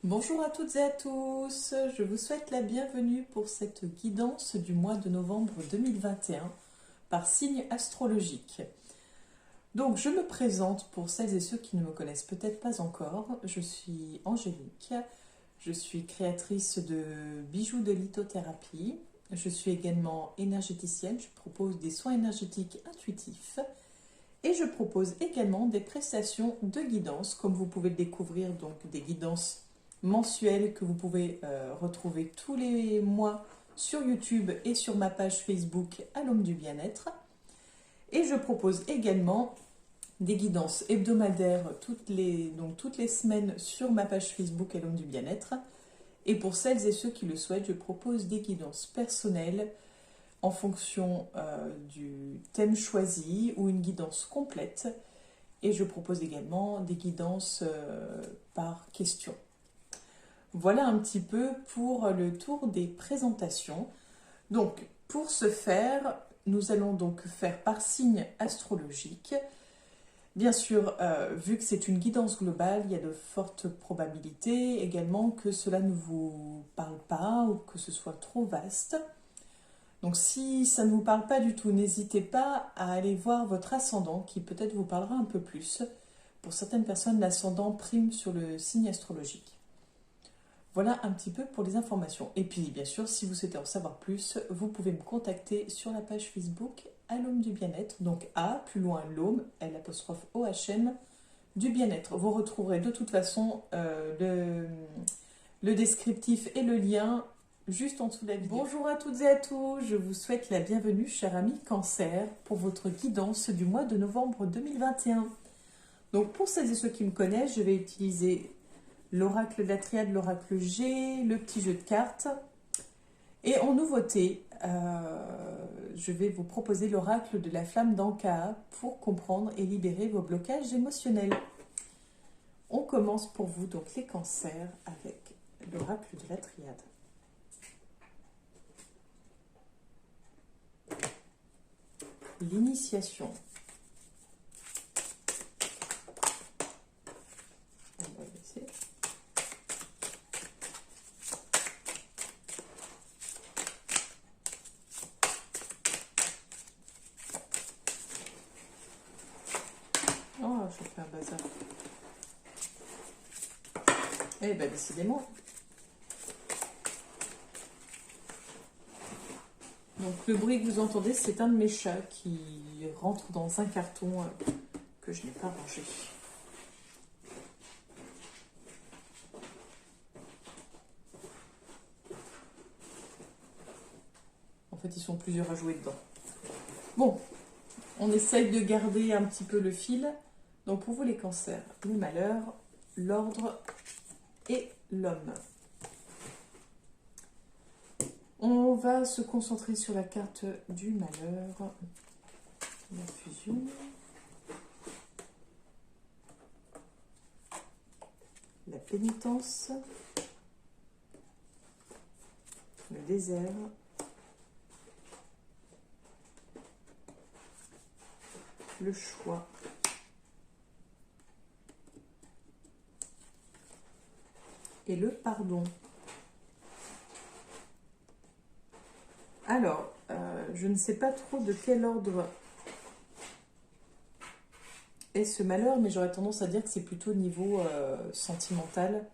Bonjour à toutes et à tous, je vous souhaite la bienvenue pour cette guidance du mois de novembre 2021 par signe astrologique. Donc je me présente pour celles et ceux qui ne me connaissent peut-être pas encore, je suis Angélique, je suis créatrice de bijoux de lithothérapie, je suis également énergéticienne, je propose des soins énergétiques intuitifs et je propose également des prestations de guidance comme vous pouvez le découvrir, donc des guidances mensuel que vous pouvez retrouver tous les mois sur YouTube et sur ma page Facebook à l'Homme du Bien-être. Et je propose également des guidances hebdomadaires toutes les semaines sur ma page Facebook à l'Homme du Bien-être. Et pour celles et ceux qui le souhaitent, je propose des guidances personnelles en fonction du thème choisi ou une guidance complète. Et je propose également des guidances par question. Voilà un petit peu pour le tour des présentations. Donc, pour ce faire, nous allons donc faire par signe astrologique. Bien sûr, vu que c'est une guidance globale, il y a de fortes probabilités également que cela ne vous parle pas ou que ce soit trop vaste. Donc, si ça ne vous parle pas du tout, n'hésitez pas à aller voir votre ascendant qui peut-être vous parlera un peu plus. Pour certaines personnes, l'ascendant prime sur le signe astrologique. Voilà un petit peu pour les informations. Et puis, bien sûr, si vous souhaitez en savoir plus, vous pouvez me contacter sur la page Facebook à l'Homme du Bien-être. Donc A, plus loin l'Homme, L''OHM, du Bien-être. Vous retrouverez de toute façon le descriptif et le lien juste en dessous de la vidéo. Bonjour à toutes et à tous, je vous souhaite la bienvenue, chers amis Cancer, pour votre guidance du mois de novembre 2021. Donc, pour celles et ceux qui me connaissent, je vais utiliser l'oracle de la triade, l'oracle G, le petit jeu de cartes. Et en nouveauté, je vais vous proposer l'oracle de la flamme d'Ankaa pour comprendre et libérer vos blocages émotionnels. On commence pour vous, donc les cancers, avec l'oracle de la triade. L'initiation. On va laisser. Oh, je fais un bazar. Eh bien, décidément. Donc, le bruit que vous entendez, c'est un de mes chats qui rentre dans un carton que je n'ai pas rangé. En fait, ils sont plusieurs à jouer dedans. Bon, on essaye de garder un petit peu le fil. Donc, pour vous, les cancers, le malheur, l'ordre et l'homme. On va se concentrer sur la carte du malheur, la fusion, la pénitence, le désert, le choix, et le pardon. Alors, je ne sais pas trop de quel ordre est ce malheur, mais j'aurais tendance à dire que c'est plutôt niveau sentimental,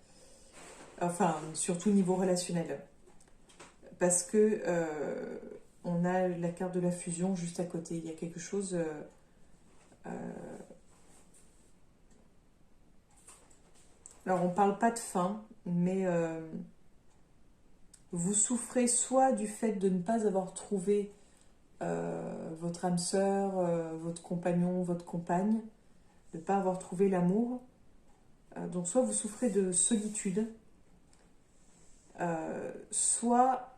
enfin, surtout niveau relationnel. Parce que on a la carte de la fusion juste à côté. Il y a quelque chose... Alors, on ne parle pas de fin, mais vous souffrez soit du fait de ne pas avoir trouvé votre âme sœur, votre compagnon, votre compagne, de ne pas avoir trouvé l'amour. Donc, soit vous souffrez de solitude, soit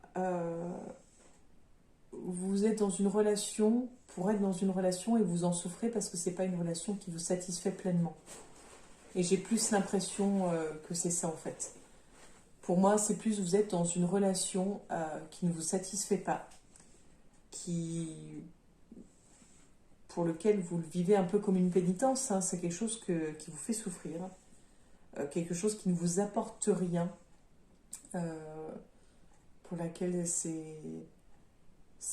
vous êtes dans une relation pour être dans une relation et vous en souffrez parce que c'est pas une relation qui vous satisfait pleinement. Et j'ai plus l'impression que c'est ça en fait. Pour moi, c'est plus vous êtes dans une relation qui ne vous satisfait pas, pour lequel vous le vivez un peu comme une pénitence, hein, c'est quelque chose qui vous fait souffrir. quelque chose qui ne vous apporte rien, pour laquelle c'est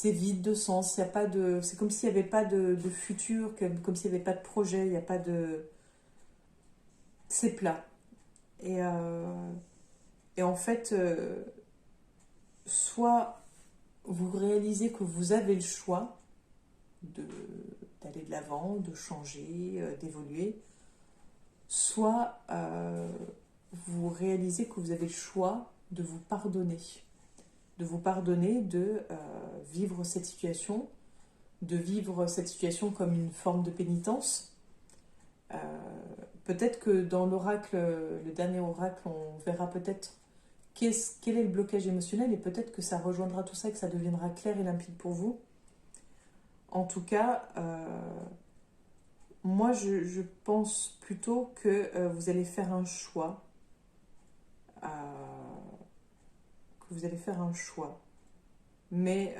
vide de sens, il y a pas de, c'est comme s'il n'y avait pas de futur, comme s'il n'y avait pas de projet, il n'y a pas de... C'est plat. Et en fait, soit vous réalisez que vous avez le choix d'aller de l'avant, de changer, d'évoluer, soit vous réalisez que vous avez le choix de vous pardonner. De vous pardonner de vivre cette situation, de vivre cette situation comme une forme de pénitence. Peut-être que dans l'oracle, le dernier oracle, on verra peut-être quel est le blocage émotionnel et peut-être que ça rejoindra tout ça et que ça deviendra clair et limpide pour vous. En tout cas, moi je pense plutôt que vous allez faire un choix. Mais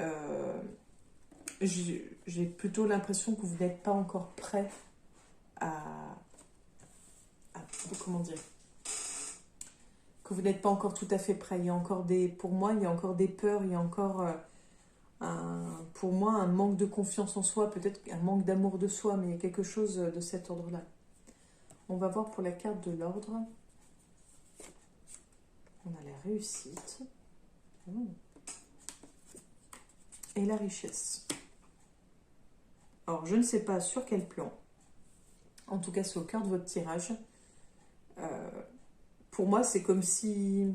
j'ai plutôt l'impression que vous n'êtes pas encore prêt comment dire, que vous n'êtes pas encore tout à fait prêt. Il y a encore pour moi, il y a encore des peurs, il y a encore pour moi un manque de confiance en soi, peut-être un manque d'amour de soi, mais il y a quelque chose de cet ordre-là. On va voir pour la carte de l'ordre. On a la réussite. Et la richesse. Alors, je ne sais pas sur quel plan. En tout cas, c'est au cœur de votre tirage. Pour moi, c'est comme si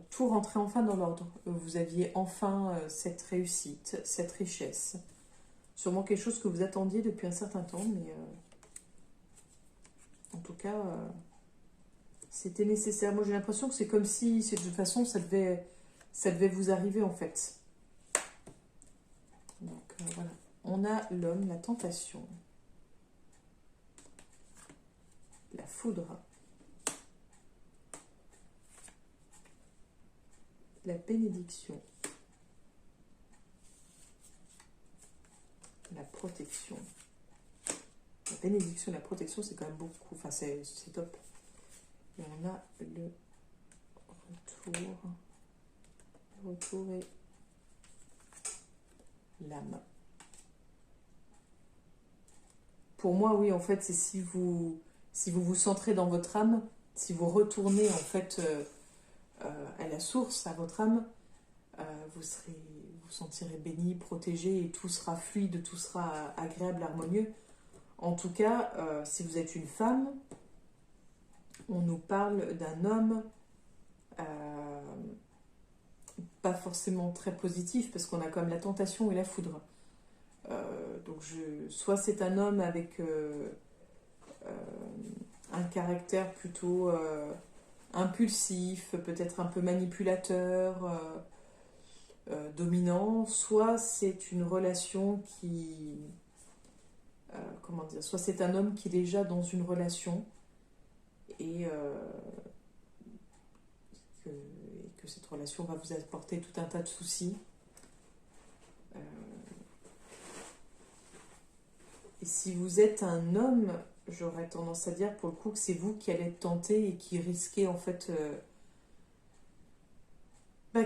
tout rentrait enfin dans l'ordre. Vous aviez enfin cette réussite, cette richesse. Sûrement quelque chose que vous attendiez depuis un certain temps, mais en tout cas, c'était nécessaire. Moi, j'ai l'impression que c'est comme si, de toute façon, ça devait vous arriver en fait. Donc voilà. On a l'homme, la tentation, la foudre, la bénédiction, la protection. La bénédiction et la protection, c'est quand même beaucoup. Enfin, c'est top. Et on a le retour et l'âme. Pour moi, oui, en fait, c'est si vous vous centrez dans votre âme, si vous retournez en fait à la source, à votre âme, vous sentirez béni, protégé et tout sera fluide, tout sera agréable, harmonieux. En tout cas, si vous êtes une femme, on nous parle d'un homme pas forcément très positif parce qu'on a comme la tentation et la foudre. Donc soit c'est un homme avec un caractère plutôt impulsif, peut-être un peu manipulateur, dominant, soit c'est une relation qui... comment dire, soit c'est un homme qui est déjà dans une relation et que cette relation va vous apporter tout un tas de soucis. Et si vous êtes un homme, j'aurais tendance à dire pour le coup que c'est vous qui allez être tenté et qui risquez en fait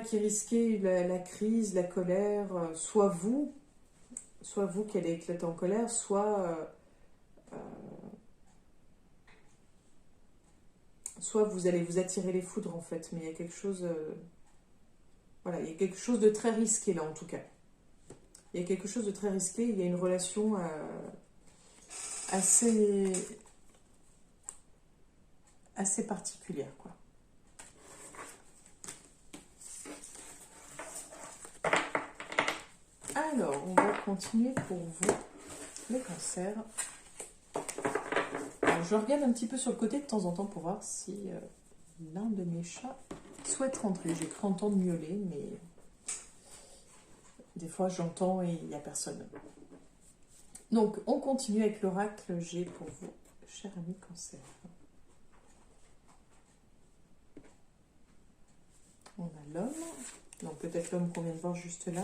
qui risquez la crise, la colère, soit vous qui allez éclater en colère, soit vous allez vous attirer les foudres en fait, mais il y a quelque chose voilà, il y a quelque chose de très risqué là en tout cas. Il y a quelque chose de très risqué, il y a une relation assez particulière quoi. Alors, on va continuer pour vous, les cancers. Alors, je regarde un petit peu sur le côté de temps en temps pour voir si l'un de mes chats souhaite rentrer. J'ai cru entendre miauler, mais des fois j'entends et il n'y a personne. Donc, on continue avec l'oracle G pour vous, cher ami cancer. On a l'homme, donc peut-être l'homme qu'on vient de voir juste là.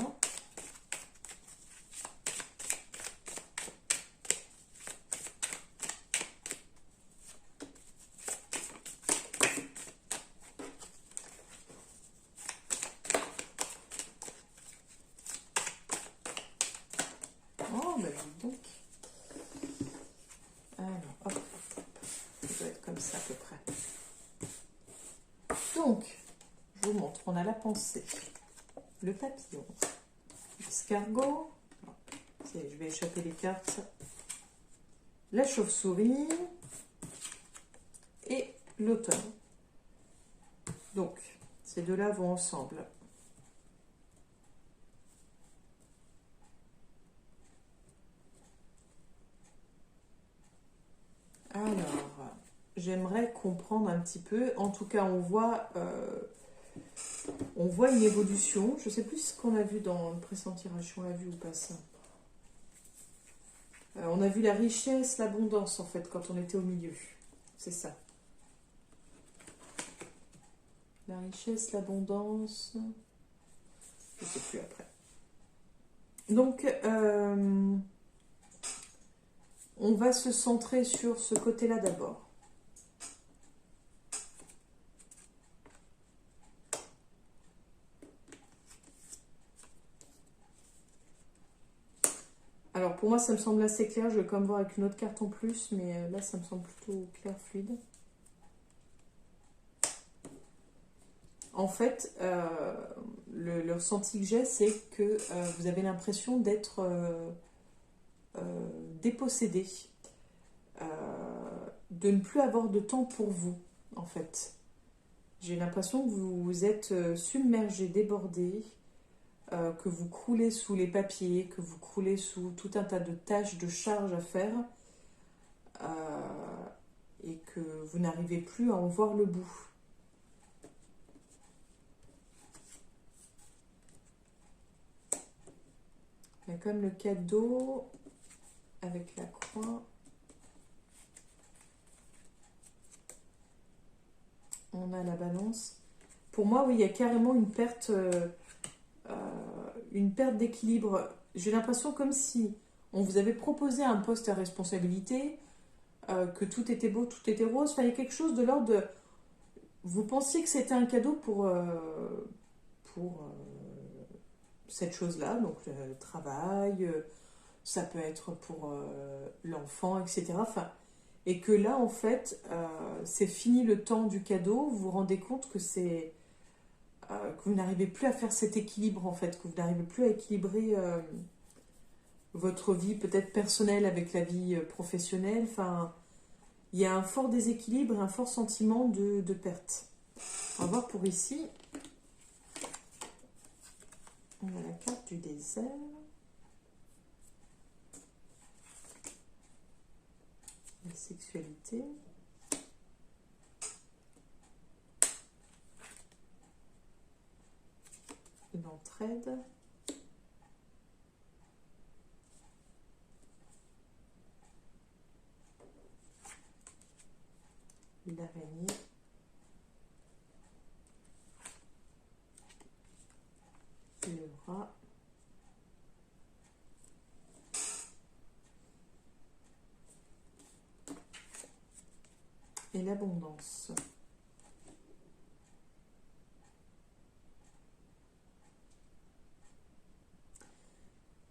après. Donc, je vous montre, on a la pensée, le papillon, l'escargot, je vais échapper les cartes, la chauve-souris et l'automne. Donc, ces deux-là vont ensemble. Alors, j'aimerais comprendre un petit peu. En tout cas, on voit une évolution. Je ne sais plus ce qu'on a vu dans le précédent tirage. On l'a vu ou pas ça. On a vu la richesse, l'abondance en fait quand on était au milieu. C'est ça. La richesse, l'abondance. Je ne sais plus après. Donc, on va se centrer sur ce côté-là d'abord. Alors pour moi ça me semble assez clair, je vais quand même voir avec une autre carte en plus, mais là ça me semble plutôt clair, fluide. En fait, le ressenti que j'ai, c'est que vous avez l'impression d'être dépossédé, de ne plus avoir de temps pour vous, en fait. J'ai l'impression que vous êtes submergé, débordé, que vous croulez sous les papiers, que vous croulez sous tout un tas de tâches, de charges à faire, et que vous n'arrivez plus à en voir le bout. Il y a comme le cadeau avec la croix. On a la balance. Pour moi, oui, il y a carrément une perte d'équilibre. J'ai l'impression comme si on vous avait proposé un poste à responsabilité, que tout était beau, tout était rose. Enfin, il y a quelque chose de l'ordre de... Vous pensiez que c'était un cadeau pour cette chose-là, donc le travail, ça peut être pour l'enfant, etc. Enfin, et que là, en fait, c'est fini le temps du cadeau, vous vous rendez compte que c'est... que vous n'arrivez plus à faire cet équilibre, en fait, que vous n'arrivez plus à équilibrer votre vie peut-être personnelle avec la vie professionnelle. Enfin, il y a un fort déséquilibre et un fort sentiment de perte. On va voir pour ici. On a la carte du désert. La sexualité. L'entraide. L'araignée. Le rat. Et l'abondance.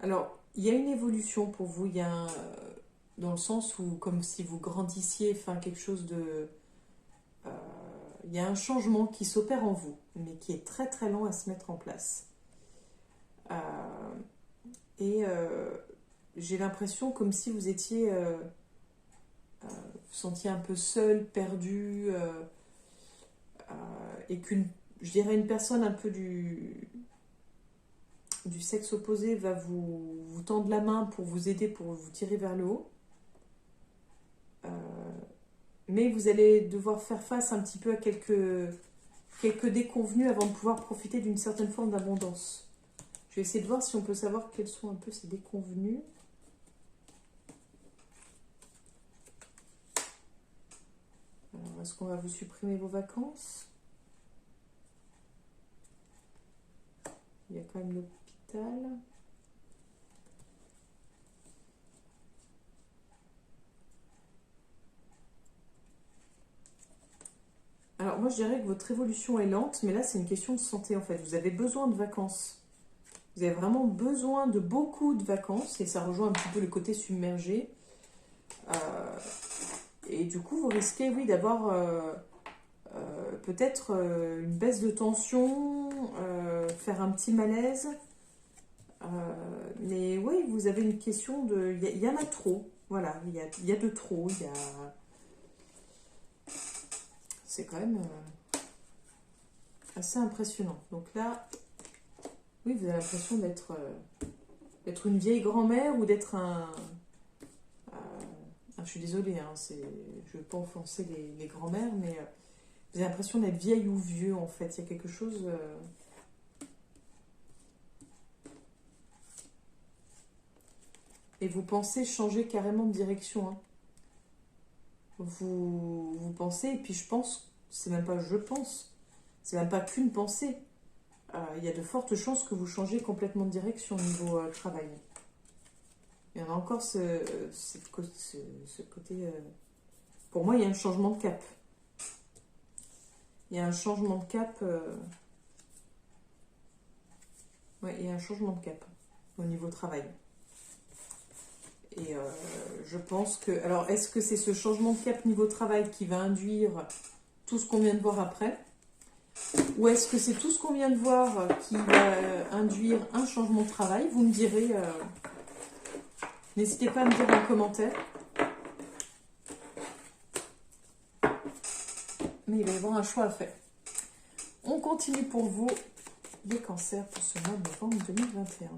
Alors, il y a une évolution pour vous, il y a dans le sens où, comme si vous grandissiez, enfin quelque chose de... il y a un changement qui s'opère en vous, mais qui est très très lent à se mettre en place. J'ai l'impression comme si vous étiez... vous sentiez un peu seul, perdu, et je dirais une personne un peu du sexe opposé va vous tendre la main pour vous aider, pour vous tirer vers le haut. Mais vous allez devoir faire face un petit peu à quelques déconvenus avant de pouvoir profiter d'une certaine forme d'abondance. Je vais essayer de voir si on peut savoir quels sont un peu ces déconvenus. Alors, est-ce qu'on va vous supprimer vos vacances? Il y a quand même l'hôpital. Alors moi je dirais que votre évolution est lente, mais là c'est une question de santé en fait. Vous avez besoin de vacances. Vous avez vraiment besoin de beaucoup de vacances, et ça rejoint un petit peu le côté submergé. Et du coup, vous risquez, oui, d'avoir peut-être une baisse de tension, faire un petit malaise. Mais oui, vous avez une question de... Il y en a trop. Voilà, il y a de trop. C'est quand même assez impressionnant. Donc là, oui, vous avez l'impression d'être une vieille grand-mère ou d'être je suis désolée, hein, je ne veux pas offenser les grands-mères, mais vous avez l'impression d'être vieille ou vieux, en fait. Il y a quelque chose... Et vous pensez changer carrément de direction. Hein. Vous pensez, et puis je pense, c'est même pas je pense, c'est même pas qu'une pensée. Il y a de fortes chances que vous changez complètement de direction au niveau travail. Il y en a encore ce côté... Pour moi, il y a un changement de cap. Il y a un changement de cap... Ouais, il y a un changement de cap au niveau travail. Et je pense que... Alors, est-ce que c'est ce changement de cap niveau travail qui va induire tout ce qu'on vient de voir après? Ou est-ce que c'est tout ce qu'on vient de voir qui va induire un changement de travail? Vous me direz... N'hésitez pas à me dire en commentaire. Mais il va y avoir un choix à faire. On continue pour vous, les cancers, pour ce mois de novembre 2021.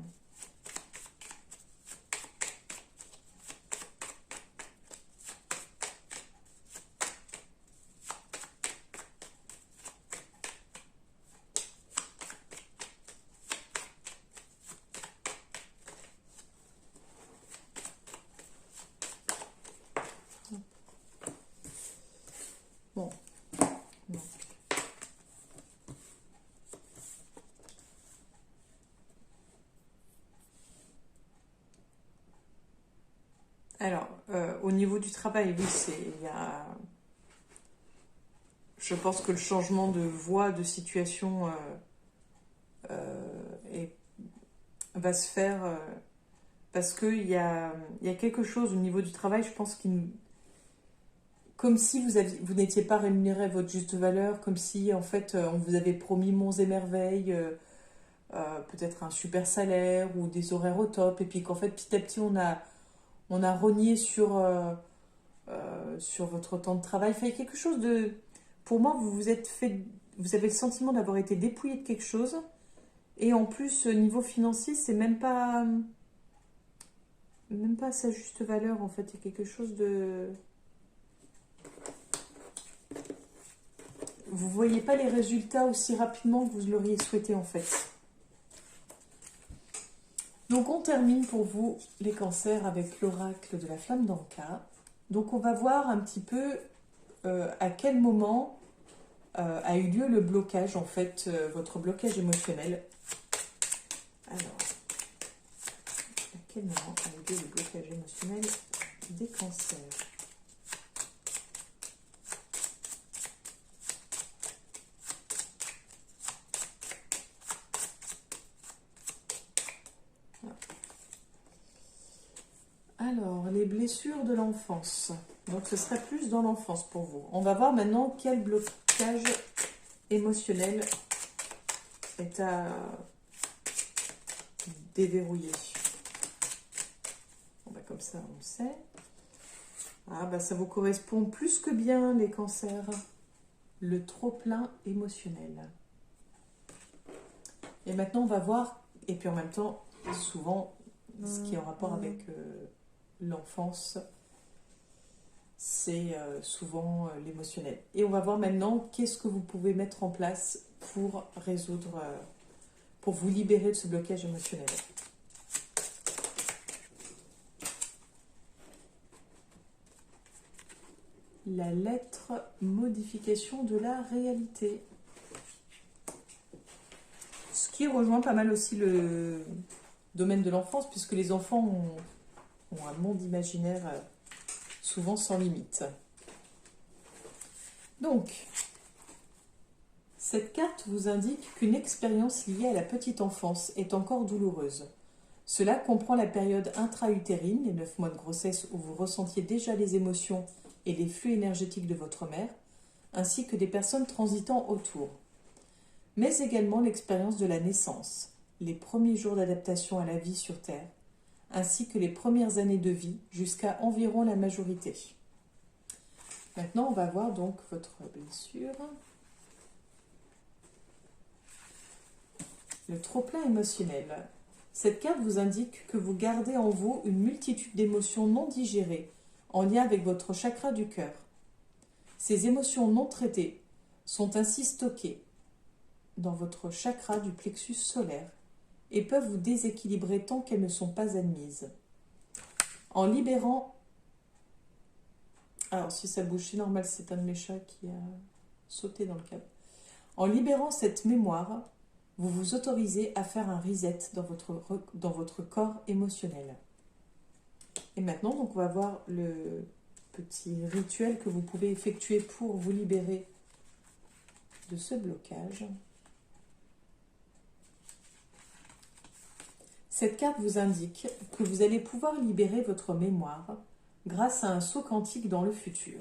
Bon, donc. Alors, au niveau du travail, oui, je pense que le changement de voie, de situation va se faire parce qu'il y a quelque chose au niveau du travail, je pense, comme si vous n'étiez pas rémunéré à votre juste valeur, comme si en fait on vous avait promis monts et merveilles, peut-être un super salaire ou des horaires au top, et puis qu'en fait petit à petit on a rogné sur votre temps de travail. Il y a quelque chose de... Pour moi, vous avez le sentiment d'avoir été dépouillé de quelque chose, et en plus niveau financier, c'est même pas à sa juste valeur en fait. Il y a quelque chose de... Vous ne voyez pas les résultats aussi rapidement que vous l'auriez souhaité en fait. Donc on termine pour vous les cancers avec l'oracle de la flamme d'Anka. Donc on va voir un petit peu à quel moment a eu lieu le blocage, en fait, votre blocage émotionnel. Alors, à quel moment a eu lieu le blocage émotionnel des cancers? Alors, les blessures de l'enfance. Donc, ce serait plus dans l'enfance pour vous. On va voir maintenant quel blocage émotionnel est à déverrouiller. Bon, bah, comme ça, on le sait. Ah, bah, ça vous correspond plus que bien, les cancers. Le trop-plein émotionnel. Et maintenant, on va voir, et puis en même temps, souvent, ce qui est en rapport avec l'enfance, c'est souvent l'émotionnel. Et on va voir maintenant qu'est-ce que vous pouvez mettre en place pour résoudre, pour vous libérer de ce blocage émotionnel. La lettre modification de la réalité. Ce qui rejoint pas mal aussi le domaine de l'enfance, puisque les enfants ont un monde imaginaire souvent sans limite. Donc, cette carte vous indique qu'une expérience liée à la petite enfance est encore douloureuse. Cela comprend la période intra-utérine, les 9 mois de grossesse où vous ressentiez déjà les émotions et les flux énergétiques de votre mère, ainsi que des personnes transitant autour. Mais également l'expérience de la naissance, les premiers jours d'adaptation à la vie sur Terre, ainsi que les premières années de vie jusqu'à environ la majorité. Maintenant, on va voir donc votre blessure. Le trop-plein émotionnel. Cette carte vous indique que vous gardez en vous une multitude d'émotions non digérées en lien avec votre chakra du cœur. Ces émotions non traitées sont ainsi stockées dans votre chakra du plexus solaire et peuvent vous déséquilibrer tant qu'elles ne sont pas admises. En libérant... Alors si ça bouge, c'est normal, c'est un de mes chats qui a sauté dans le câble. En libérant cette mémoire, vous vous autorisez à faire un reset dans votre corps émotionnel. Et maintenant, donc, on va voir le petit rituel que vous pouvez effectuer pour vous libérer de ce blocage. Cette carte vous indique que vous allez pouvoir libérer votre mémoire grâce à un saut quantique dans le futur.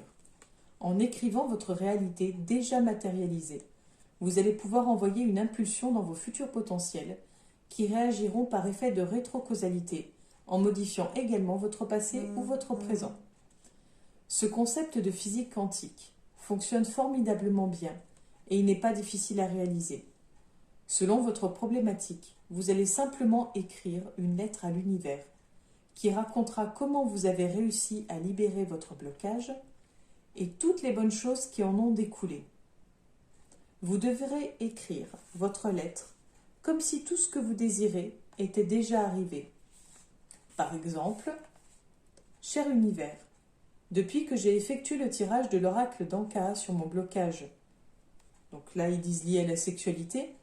En écrivant votre réalité déjà matérialisée, vous allez pouvoir envoyer une impulsion dans vos futurs potentiels qui réagiront par effet de rétrocausalité en modifiant également votre passé ou votre présent. Ce concept de physique quantique fonctionne formidablement bien et il n'est pas difficile à réaliser. Selon votre problématique, vous allez simplement écrire une lettre à l'univers qui racontera comment vous avez réussi à libérer votre blocage et toutes les bonnes choses qui en ont découlé. Vous devrez écrire votre lettre comme si tout ce que vous désirez était déjà arrivé. Par exemple, « Cher univers, depuis que j'ai effectué le tirage de l'oracle d'Ankara sur mon blocage, donc là ils disent lié à la sexualité,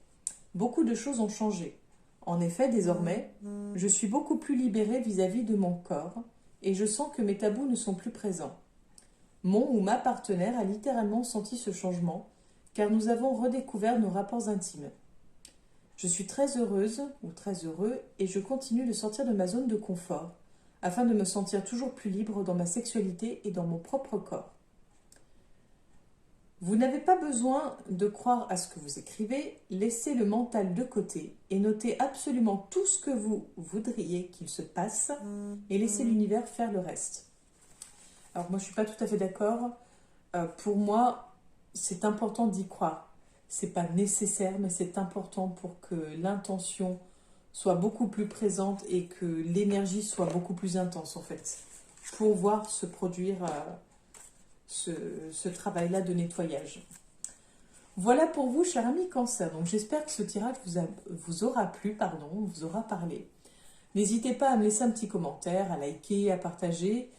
beaucoup de choses ont changé. En effet, désormais, je suis beaucoup plus libérée vis-à-vis de mon corps et je sens que mes tabous ne sont plus présents. Mon ou ma partenaire a littéralement senti ce changement car nous avons redécouvert nos rapports intimes. Je suis très heureuse ou très heureux et je continue de sortir de ma zone de confort afin de me sentir toujours plus libre dans ma sexualité et dans mon propre corps. Vous n'avez pas besoin de croire à ce que vous écrivez, laissez le mental de côté et notez absolument tout ce que vous voudriez qu'il se passe et laissez l'univers faire le reste. Alors moi je ne suis pas tout à fait d'accord. Pour moi, c'est important d'y croire. C'est pas nécessaire, mais c'est important pour que l'intention soit beaucoup plus présente et que l'énergie soit beaucoup plus intense en fait, pour voir se produire ce travail-là de nettoyage. Voilà pour vous, cher ami Cancer. Donc j'espère que ce tirage vous aura plu, vous aura parlé. N'hésitez pas à me laisser un petit commentaire, à liker, à partager.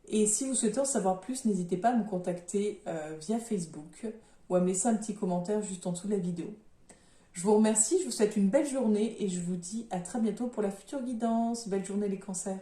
Et si vous souhaitez en savoir plus, n'hésitez pas à me contacter via Facebook ou à me laisser un petit commentaire juste en dessous de la vidéo. Je vous remercie, je vous souhaite une belle journée et je vous dis à très bientôt pour la future guidance. Belle journée les cancers.